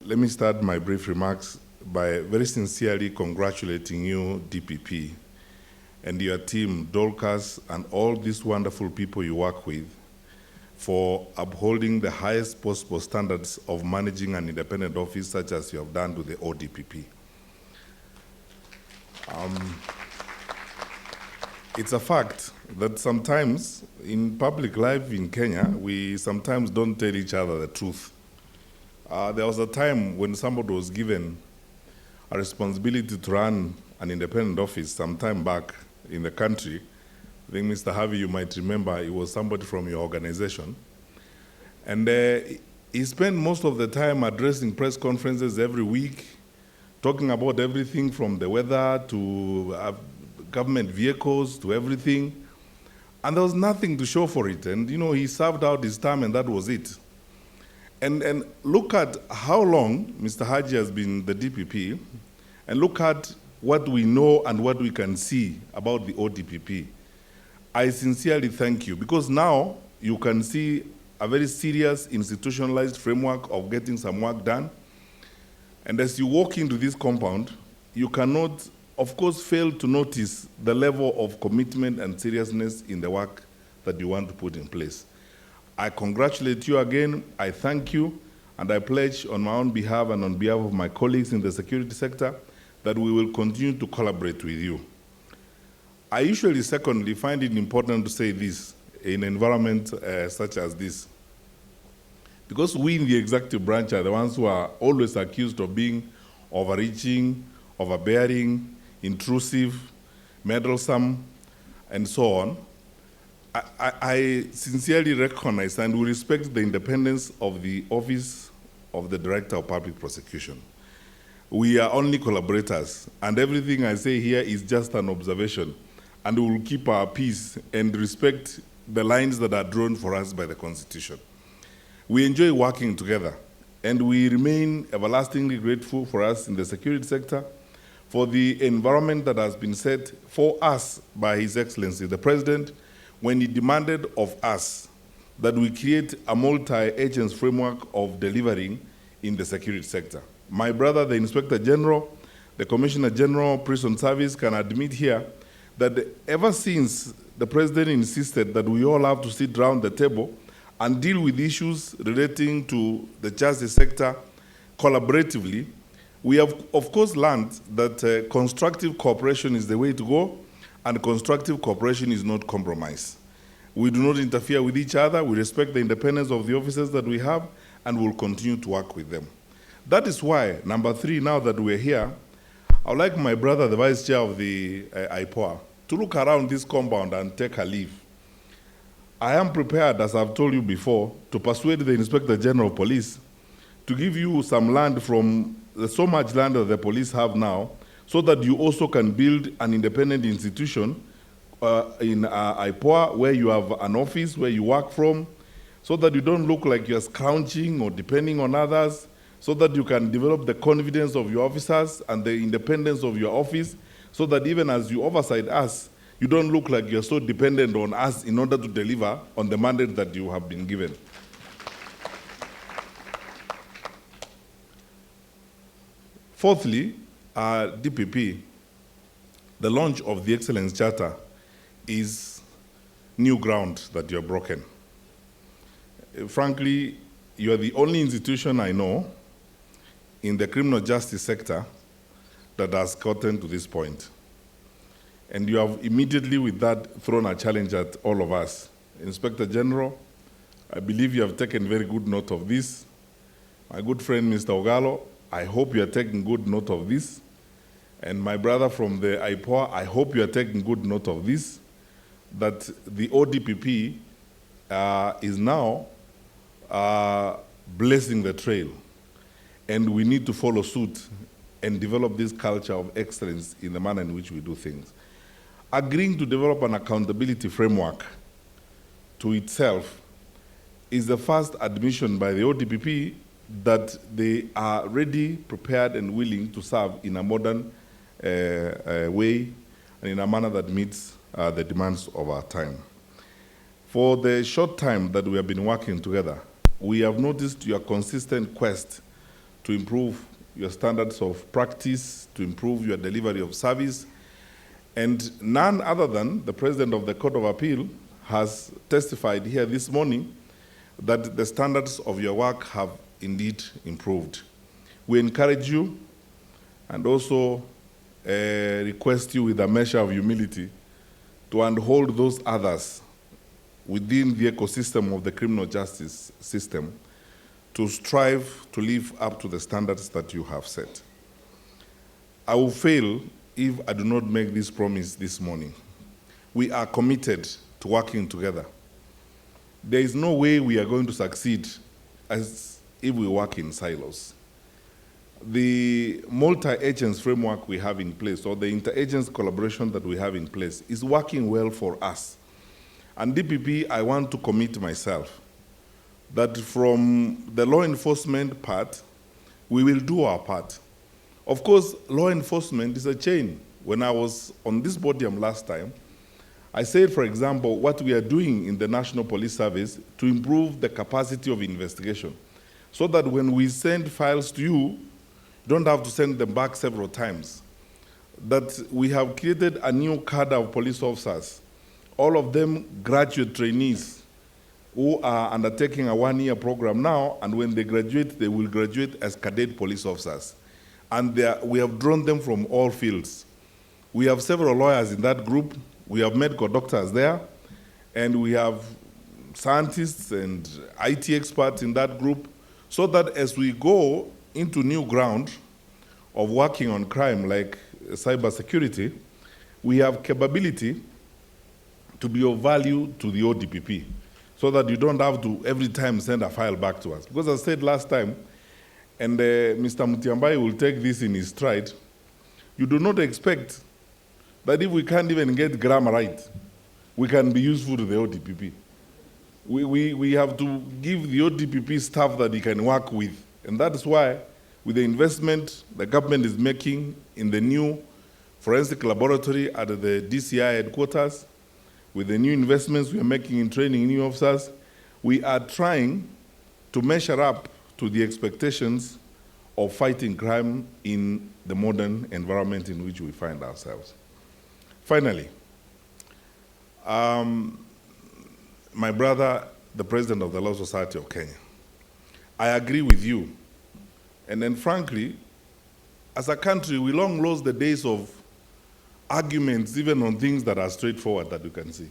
Let me start my brief remarks by very sincerely congratulating you, DPP, and your team, Dorcas, and all these wonderful people you work with for upholding the highest possible standards of managing an independent office such as you have done with the ODPP. It's a fact that sometimes in public life in Kenya, we sometimes don't tell each other the truth. There was a time when somebody was given a responsibility to run an independent office some time back in the country. I think, Mr. Harvey, you might remember, it was somebody from your organization. And he spent most of the time addressing press conferences every week, talking about everything from the weather to government vehicles to everything. And there was nothing to show for it. And, you know, he served out his term and that was it. And look at how long Mr. Haji has been the DPP, and look at what we know and what we can see about the ODPP. I sincerely thank you, because now you can see a very serious institutionalized framework of getting some work done. And as you walk into this compound, you cannot, of course, fail to notice the level of commitment and seriousness in the work that you want to put in place. I congratulate you again, I thank you, and I pledge on my own behalf and on behalf of my colleagues in the security sector that we will continue to collaborate with you. I usually, secondly, find it important to say this in an environment such as this, because we in the executive branch are the ones who are always accused of being overreaching, overbearing, intrusive, meddlesome, and so on. I sincerely recognize and will respect the independence of the Office of the Director of Public Prosecution. We are only collaborators, and everything I say here is just an observation, and we will keep our peace and respect the lines that are drawn for us by the Constitution. We enjoy working together, and we remain everlastingly grateful for us in the security sector for the environment that has been set for us by His Excellency, the President, when he demanded of us that we create a multi-agents framework of delivering in the security sector. My brother, the Inspector General, the Commissioner General, Prison Service, can admit here that ever since the President insisted that we all have to sit around the table and deal with issues relating to the justice sector collaboratively, we have, of course, learned that constructive cooperation is the way to go, and constructive cooperation is not compromise. We do not interfere with each other. We respect the independence of the officers that we have, and we'll continue to work with them. That is why, number 3, now that we're here, I would like my brother, the Vice Chair of the IPOA, to look around this compound and take a leave. I am prepared, as I've told you before, to persuade the Inspector General of Police to give you some land from so much land that the police have now, so that you also can build an independent institution in IPOA where you have an office where you work from, so that you don't look like you're scrounging or depending on others, so that you can develop the confidence of your officers and the independence of your office, so that even as you oversight us, you don't look like you're so dependent on us in order to deliver on the mandate that you have been given. Fourthly, DPP, the launch of the Excellence Charter is new ground that you have broken. Frankly, you are the only institution I know in the criminal justice sector that has gotten to this point. And you have immediately with that thrown a challenge at all of us. Inspector General, I believe you have taken very good note of this. My good friend, Mr. Ogalo, I hope you are taking good note of this. And my brother from the IPOA, I hope you are taking good note of this, that the ODPP is now blazing the trail. And we need to follow suit and develop this culture of excellence in the manner in which we do things. Agreeing to develop an accountability framework to itself is the first admission by the ODPP that they are ready, prepared, and willing to serve in a modern way and in a manner that meets the demands of our time. For the short time that we have been working together, we have noticed your consistent quest to improve your standards of practice, to improve your delivery of service. And none other than the President of the Court of Appeal has testified here this morning that the standards of your work have indeed improved. We encourage you and also request you with a measure of humility to unhold those others within the ecosystem of the criminal justice system to strive to live up to the standards that you have set. I will fail if I do not make this promise this morning. We are committed to working together. There is no way we are going to succeed as if we work in silos. The multi-agents framework we have in place, or the inter-agents collaboration that we have in place, is working well for us. And DPP, I want to commit myself that from the law enforcement part, we will do our part. Of course, law enforcement is a chain. When I was on this podium last time, I said, for example, what we are doing in the National Police Service to improve the capacity of investigation, so that when we send files to you, you don't have to send them back several times. That we have created a new cadre of police officers, all of them graduate trainees who are undertaking a one-year program now, and when they graduate, they will graduate as cadet police officers. And we have drawn them from all fields. We have several lawyers in that group. We have medical doctors there, and we have scientists and IT experts in that group, so that as we go into new ground of working on crime like cybersecurity, we have capability to be of value to the ODPP, so that you don't have to every time send a file back to us. Because as I said last time, and Mr. Matiang'i will take this in his stride, you do not expect that if we can't even get grammar right, we can be useful to the ODPP. We have to give the ODPP staff that he can work with. And that is why, with the investment the government is making in the new forensic laboratory at the DCI headquarters, with the new investments we are making in training new officers, we are trying to measure up to the expectations of fighting crime in the modern environment in which we find ourselves. Finally, my brother, the President of the Law Society of Kenya, I agree with you. And then frankly, as a country, we long lost the days of arguments even on things that are straightforward that you can see.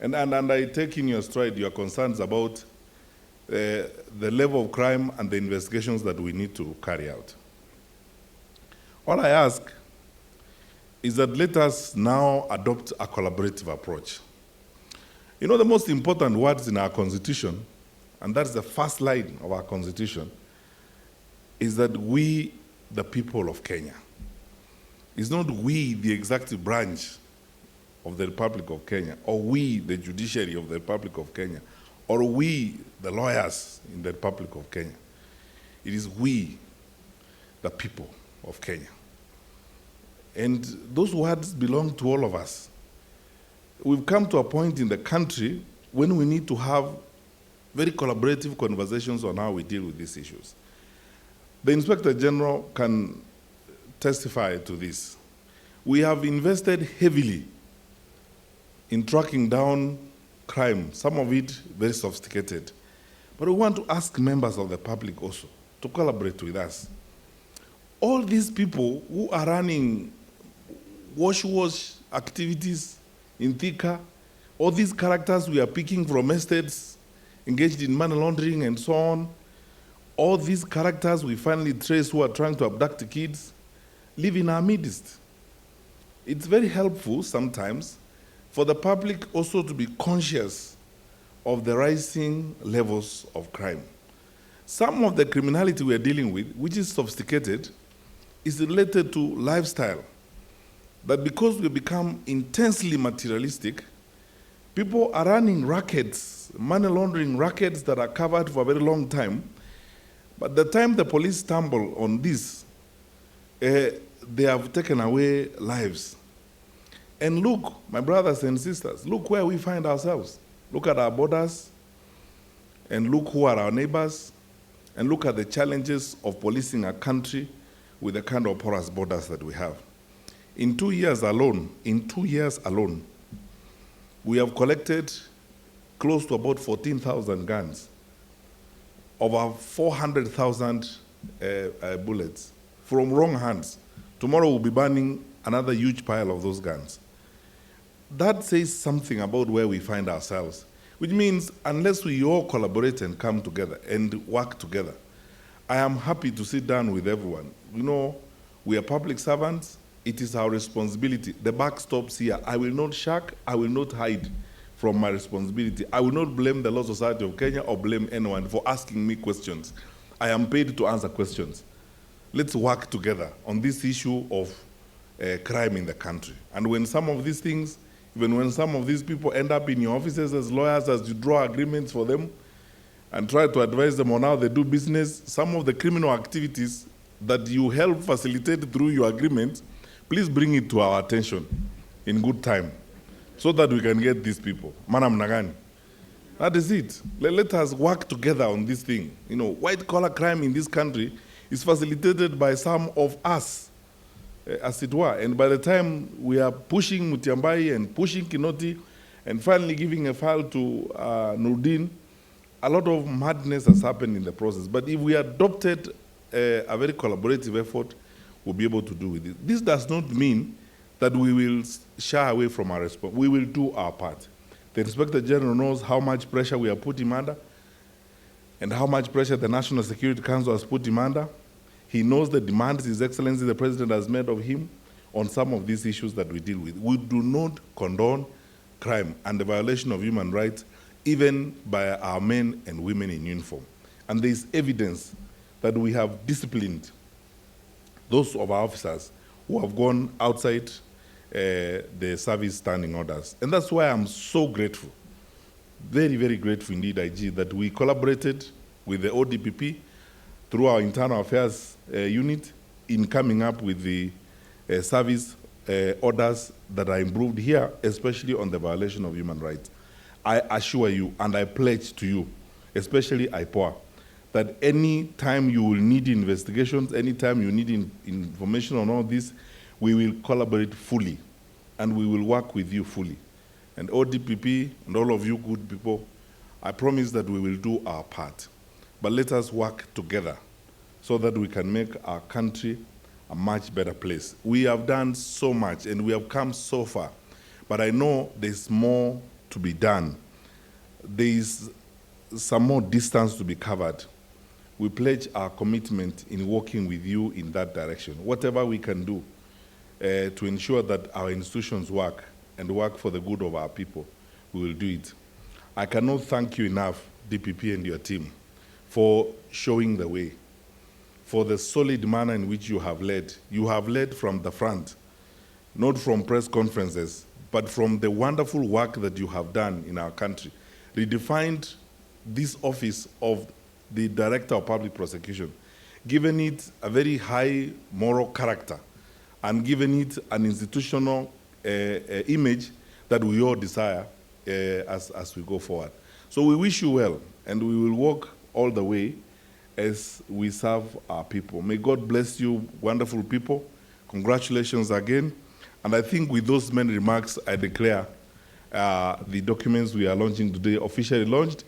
And I take in your stride your concerns about the level of crime and the investigations that we need to carry out. All I ask is that let us now adopt a collaborative approach. You know, the most important words in our Constitution, and that's the first line of our Constitution, is that we, the people of Kenya. It's not we, the executive branch of the Republic of Kenya, or we, the judiciary of the Republic of Kenya, or we, the lawyers in the Republic of Kenya. It is we, the people of Kenya. And those words belong to all of us. We've come to a point in the country when we need to have very collaborative conversations on how we deal with these issues. The Inspector General can testify to this. We have invested heavily in tracking down crime, some of it very sophisticated. But we want to ask members of the public also to collaborate with us. All these people who are running wash activities in Thika, all these characters we are picking from estates engaged in money laundering and so on, all these characters we finally trace who are trying to abduct the kids, live in our midst. It's very helpful sometimes for the public also to be conscious of the rising levels of crime. Some of the criminality we are dealing with, which is sophisticated, is related to lifestyle. That because we become intensely materialistic, people are running rackets, money laundering rackets that are covered for a very long time. But the time the police stumble on this, they have taken away lives. And look, my brothers and sisters, look where we find ourselves. Look at our borders, and look who are our neighbors, and look at the challenges of policing a country with the kind of porous borders that we have. In 2 years alone, we have collected close to about 14,000 guns, over 400,000 bullets from wrong hands. Tomorrow we'll be burning another huge pile of those guns. That says something about where we find ourselves, which means unless we all collaborate and come together and work together, I am happy to sit down with everyone. You know, we are public servants. It is our responsibility. The buck stops here. I will not shirk. I will not hide from my responsibility. I will not blame the Law Society of Kenya or blame anyone for asking me questions. I am paid to answer questions. Let's work together on this issue of crime in the country. And when some of these things, even when some of these people end up in your offices as lawyers, as you draw agreements for them and try to advise them on how they do business, some of the criminal activities that you help facilitate through your agreements, please bring it to our attention in good time so that we can get these people. Manam Nagani. That is it. Let us work together on this thing. You know, white-collar crime in this country is facilitated by some of us, as it were. And by the time we are pushing Mutiambai and pushing Kinoti and finally giving a file to Nurdin, a lot of madness has happened in the process. But if we adopted a very collaborative effort, we'll be able to do with it. This does not mean that we will shy away from our response. We will do our part. The Inspector General knows how much pressure we are putting under and how much pressure the National Security Council has put him under. He knows the demands His Excellency the President has made of him on some of these issues that we deal with. We do not condone crime and the violation of human rights, even by our men and women in uniform. And there is evidence that we have disciplined those of our officers who have gone outside the service standing orders. And that's why I'm so grateful, very, very grateful indeed, IG, that we collaborated with the ODPP through our internal affairs unit in coming up with the service orders that are improved here, especially on the violation of human rights. I assure you, and I pledge to you, especially IPOA, that any time you will need investigations, any time you need information on all this, we will collaborate fully, and we will work with you fully. And ODPP and all of you good people, I promise that we will do our part. But let us work together so that we can make our country a much better place. We have done so much, and we have come so far. But I know there's more to be done. There is some more distance to be covered. We pledge our commitment in working with you in that direction. Whatever we can do to ensure that our institutions work and work for the good of our people, we will do it. I cannot thank you enough, DPP and your team, for showing the way, for the solid manner in which you have led. You have led from the front, not from press conferences, but from the wonderful work that you have done in our country. Redefined this office of the Director of Public Prosecution, given it a very high moral character, and given it an institutional image that we all desire as we go forward. So we wish you well, and we will work all the way as we serve our people. May God bless you, wonderful people. Congratulations again. And I think with those many remarks, I declare the documents we are launching today officially launched.